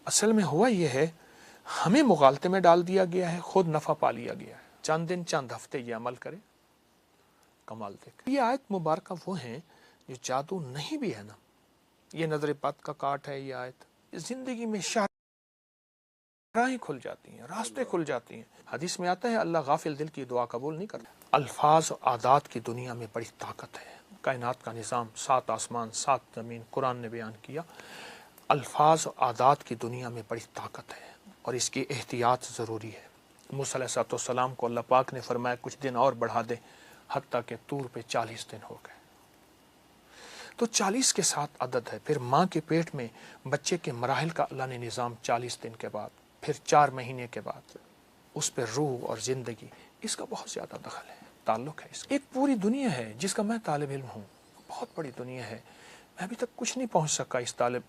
اصل میں ہوا یہ ہے، ہمیں مغالطے میں ڈال دیا گیا ہے، خود نفع پا لیا گیا ہے۔ چند دن چند ہفتے یہ عمل کرے، کمال دیکھ۔ یہ آیت مبارکہ وہ ہیں جو جادو نہیں بھی ہے نا، یہ نظر بد کا کاٹ ہے۔ یہ آیت زندگی میں راہیں کھل جاتی ہیں، راستے کھل جاتی ہیں۔ حدیث میں آتا ہے اللہ غافل دل کی دعا قبول نہیں کرتا۔ الفاظ و عادات کی دنیا میں بڑی طاقت ہے۔ کائنات کا نظام، 7 آسمان 7 زمین، قرآن نے بیان کیا۔ الفاظ و عادات کی دنیا میں بڑی طاقت ہے اور اس کی احتیاط ضروری ہے۔ موسیٰ علیہ السلام کو اللہ پاک نے فرمایا کچھ دن اور بڑھا دے، حتیٰ کہ طور پہ 40 دن ہو گئے۔ تو 40 کے ساتھ عدد ہے۔ پھر ماں کے پیٹ میں بچے کے مراحل کا اللہ نے نظام 40 دن کے بعد، پھر 4 مہینے کے بعد اس پہ روح اور زندگی، اس کا بہت زیادہ دخل ہے، تعلق ہے۔ ایک پوری دنیا ہے جس کا میں طالب علم ہوں، بہت بڑی دنیا ہے۔ میں ابھی تک کچھ نہیں پہنچ سکا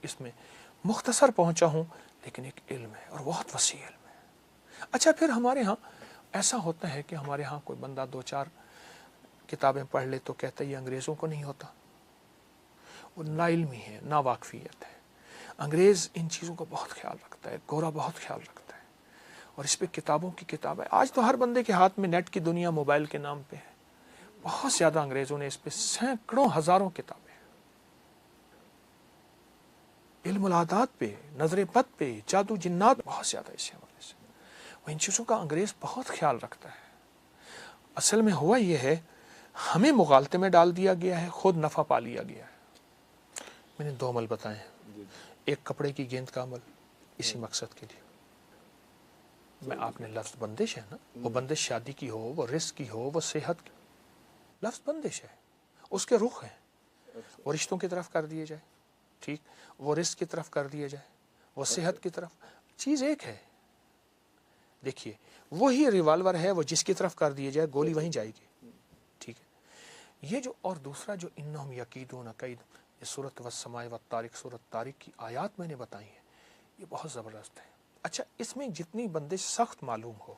اس میں مختصر پہنچا ہوں، لیکن ایک علم ہے اور بہت وسیع علم ہے۔ اچھا، پھر ہمارے ہاں ایسا ہوتا ہے کہ ہمارے ہاں کوئی بندہ 2-4 کتابیں پڑھ لے تو کہتا ہے یہ انگریزوں کو نہیں ہوتا۔ وہ نا علمی ہے، نا واقفیت ہے۔ انگریز ان چیزوں کا بہت خیال رکھتا ہے، گورا بہت خیال رکھتا ہے، اور اس پہ کتابوں کی کتاب ہے۔ آج تو ہر بندے کے ہاتھ میں نیٹ کی دنیا موبائل کے نام پہ ہے۔ بہت زیادہ انگریزوں نے اس پہ سینکڑوں ہزاروں کتابیں، علم العادات پہ، نظر بد پہ، جادو جنات، بہت زیادہ اس حوالے سے وہ ان چیزوں کا انگریز بہت خیال رکھتا ہے۔ اصل میں ہوا یہ ہے، ہمیں مغالطے میں ڈال دیا گیا ہے، خود نفع پا لیا گیا ہے۔ میں نے 2 عمل بتائے ہیں، ایک کپڑے کی گیند کا عمل اسی مقصد کے لیے۔ میں آپ نے لفظ بندش ہے نا، وہ بندش شادی کی ہو، وہ رزق کی ہو، وہ صحت کی، لفظ بندش ہے، اس کے رخ ہیں، وہ رشتوں کی طرف کر دیے جائے، ٹھیک، وہ رزق کی طرف کر دیا جائے، وہ صحت کی طرف، چیز ایک ہے۔ دیکھیے وہی ریوالور ہے، وہ جس کی طرف کر دیے جائے گولی وہیں جائے گی، ٹھیک ہے۔ یہ جو اور دوسرا جو انہم یکیدون کید، یہ سورۃ والسماء والطارق، سورۃ طارق کی آیات میں نے بتائی ہیں، یہ بہت زبردست ہے۔ اچھا، اس میں جتنی بندش سخت معلوم ہو۔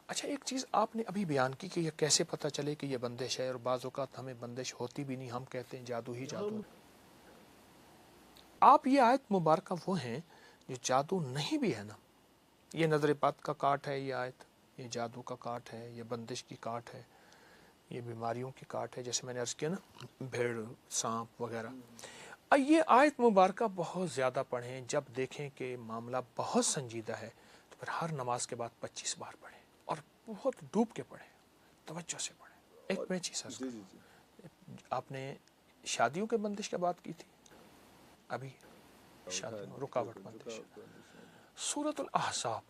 اچھا، ایک چیز آپ نے ابھی بیان کی کہ یہ کیسے پتہ چلے کہ یہ بندش ہے، اور بعض اوقات ہمیں بندش ہوتی بھی نہیں، ہم کہتے ہیں جادو ہی جادو۔ آپ یہ آیت مبارکہ وہ ہیں جو جادو نہیں بھی ہے نا، یہ نظر بد کا کاٹ ہے، یہ آیت، یہ جادو کا کاٹ ہے، یہ بندش کی کاٹ ہے، یہ بیماریوں کی کاٹ ہے، جیسے میں نے عرض کیا نا، بھیڑ، سانپ وغیرہ۔ یہ آیت مبارکہ بہت زیادہ پڑھیں، جب دیکھیں کہ معاملہ بہت سنجیدہ ہے تو پھر ہر نماز کے بعد 25 بار پڑھیں، اور بہت ڈوب کے پڑھیں، توجہ سے پڑھیں۔ ایک میں چیز عرض کروں، آپ نے شادیوں کے بندش کی بات کی تھی، ابھی شادیوں رکاوٹ بندش، سورۃ الاحزاب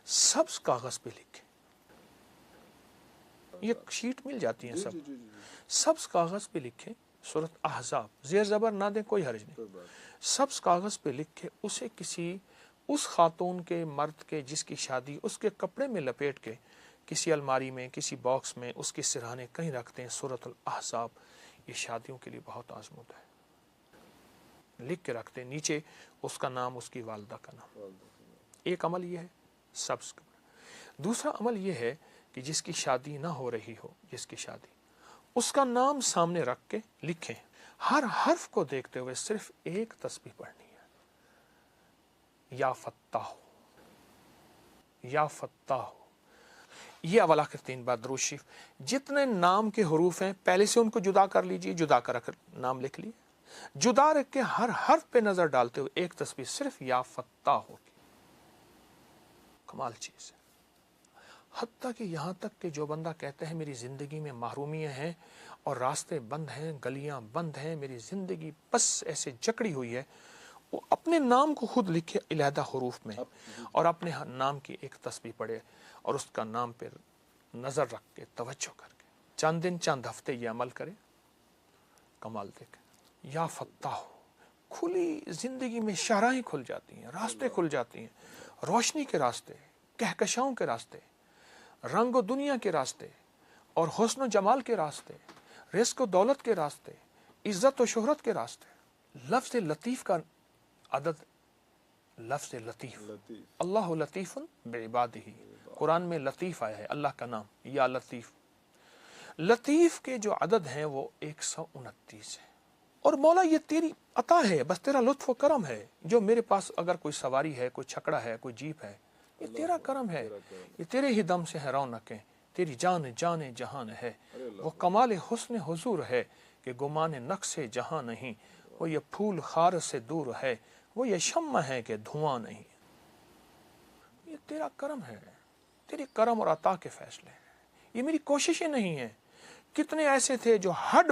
سبز کاغذ پہ لکھیں، یہ شیٹ مل جاتی ہیں سب، سبز کاغذ پہ لکھیں سورۃ احزاب، زیر زبر نہ دیں، کوئی حرج نہیں، سبز کاغذ پہ لکھ کے اسے کسی اس خاتون کے، مرد کے جس کی شادی، اس کے کپڑے میں لپیٹ کے کسی الماری میں، کسی باکس میں، اس کے سرہانے کہیں رکھتے ہیں، سورۃ الاحزاب، یہ شادیوں کے لیے بہت آزمود ہے، لکھ کے رکھتے ہیں، نیچے اس کا نام، اس کی والدہ کا نام۔ ایک عمل یہ ہے سبز کپڑے۔ دوسرا عمل یہ ہے کہ جس کی شادی نہ ہو رہی ہو، جس کی شادی، اس کا نام سامنے رکھ کے لکھیں، ہر حرف کو دیکھتے ہوئے صرف ایک تسبیح پڑھنی ہے، یا فتاح، یا فتاح۔ یہ اول آخر 3 بار درود شریف، جتنے نام کے حروف ہیں پہلے سے ان کو جدا کر لیجئے، جدا کر نام لکھ لیے، جدا رکھ کے ہر حرف پہ نظر ڈالتے ہوئے ایک تسبیح صرف یا فتاح ہوگی، کمال چیز ہے۔ حتیٰ کہ یہاں تک کہ جو بندہ کہتا ہے میری زندگی میں محرومیاں ہیں اور راستے بند ہیں، گلیاں بند ہیں، میری زندگی بس ایسے جکڑی ہوئی ہے، وہ اپنے نام کو خود لکھے علیحدہ حروف میں، اور اپنے نام کی ایک تسبیح پڑھے، اور اس کا نام پہ نظر رکھ کے، توجہ کر کے، چند دن چند ہفتے یہ عمل کرے، کمال دیکھیں۔ یا فتاح، کھلی زندگی میں شاہراہیں کھل جاتی ہیں، راستے کھل جاتی ہیں، روشنی کے راستے، کہکشاؤں کے راستے، رنگ و دنیا کے راستے، اور حسن و جمال کے راستے، رزق و دولت کے راستے، عزت و شہرت کے راستے۔ لفظ لطیف کا عدد، لفظ لطیف، اللہ لطیف بعبادہ، قرآن میں لطیف آیا ہے، اللہ کا نام، یا لطیف۔ لطیف کے جو عدد ہیں وہ 129 ہیں، اور مولا یہ تیری عطا ہے، بس تیرا لطف و کرم ہے، جو میرے پاس اگر کوئی سواری ہے، کوئی چھکڑا ہے، کوئی جیپ ہے، یہ تیرا کرم ہے، یہ تیرے ہی دم سے ہے رونقیں، تیری جان جان جہان ہے، وہ کمال حسن حضور ہے کہ گمان نقص جہاں نہیں، وہ یہ پھول خار سے دور ہے، وہ یہ شمع ہے کہ دھواں نہیں۔ یہ تیرا کرم ہے، تیری کرم اور عطا کے فیصلے ہیں، یہ میری کوششیں نہیں ہیں۔ کتنے ایسے تھے جو ہڈ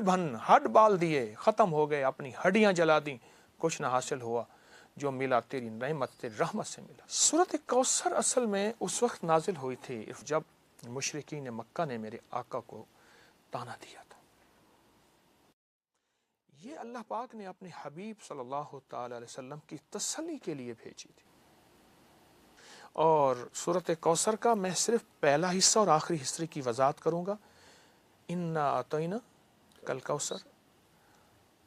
بال دیے، ختم ہو گئے، اپنی ہڈیاں جلا دیں، کچھ نہ حاصل ہوا، جو ملا تیری نعمت، تیری رحمت سے ملا۔ سورۃ کوثر اصل میں اس وقت نازل ہوئی تھی جب مشرکین مکہ نے میرے آقا کو تانا دیا تھا۔ یہ اللہ پاک نے اپنے حبیب صلی اللہ تعالی علیہ وسلم کی تسلی کے لیے بھیجی تھی۔ اور سورۃ کوثر کا میں صرف پہلا حصہ اور آخری حصے کی وضاحت کروں گا۔ انا اعطینا کل کوثر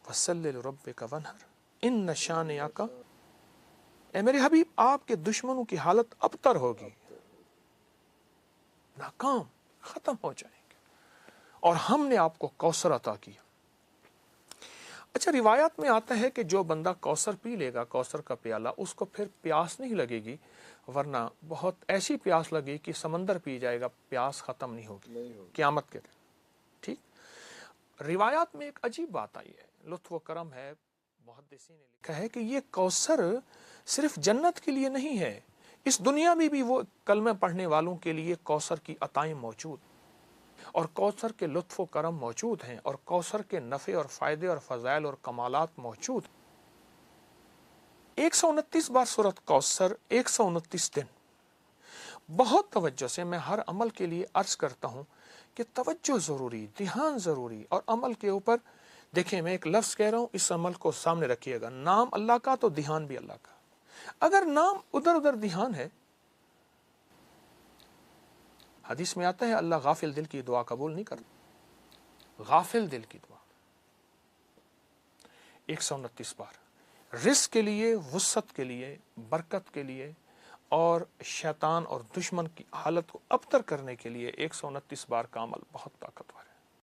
فصلی لربک وانحر ان شانئک، اے میرے حبیب آپ کے دشمنوں کی حالت ابتر ہوگی، ناکام، ختم ہو جائیں گے، اور ہم نے آپ کو کوثر عطا کیا۔ اچھا، روایات میں آتا ہے کہ جو بندہ کوثر پی لے گا، کوثر کا پیالہ، اس کو پھر پیاس نہیں لگے گی، ورنہ بہت ایسی پیاس لگے کہ سمندر پی جائے گا، پیاس ختم نہیں ہوگی قیامت کے دن۔ ٹھیک، روایات میں ایک عجیب بات آئی ہے، لطف و کرم ہے، محدثین نے لکھا ہے کہ یہ کوثر صرف جنت کے لیے نہیں ہے، اس دنیا میں بھی وہ کلمہ پڑھنے والوں کے لیے کوثر کی عطائیں موجود، اور کوثر کے لطف و کرم موجود ہیں، اور کوثر کے نفع اور فائدے اور فضائل اور کمالات موجود ہیں۔ 129 بار سورۃ کوثر، 129 دن۔ بہت توجہ سے میں ہر عمل کے لیے عرض کرتا ہوں کہ توجہ ضروری، دھیان ضروری، اور عمل کے اوپر دیکھیں، میں ایک لفظ کہہ رہا ہوں، اس عمل کو سامنے رکھیے گا، نام اللہ کا تو دھیان بھی اللہ کا۔ اگر نام ادھر ادھر دھیان ہے، حدیث میں آتا ہے اللہ غافل دل کی دعا قبول نہیں کرتا، غافل دل کی دعا۔ 129 بار رزق کے لیے، وسعت کے لیے، برکت کے لیے، اور شیطان اور دشمن کی حالت کو ابتر کرنے کے لیے 129 بار کا عمل بہت طاقتور ہے۔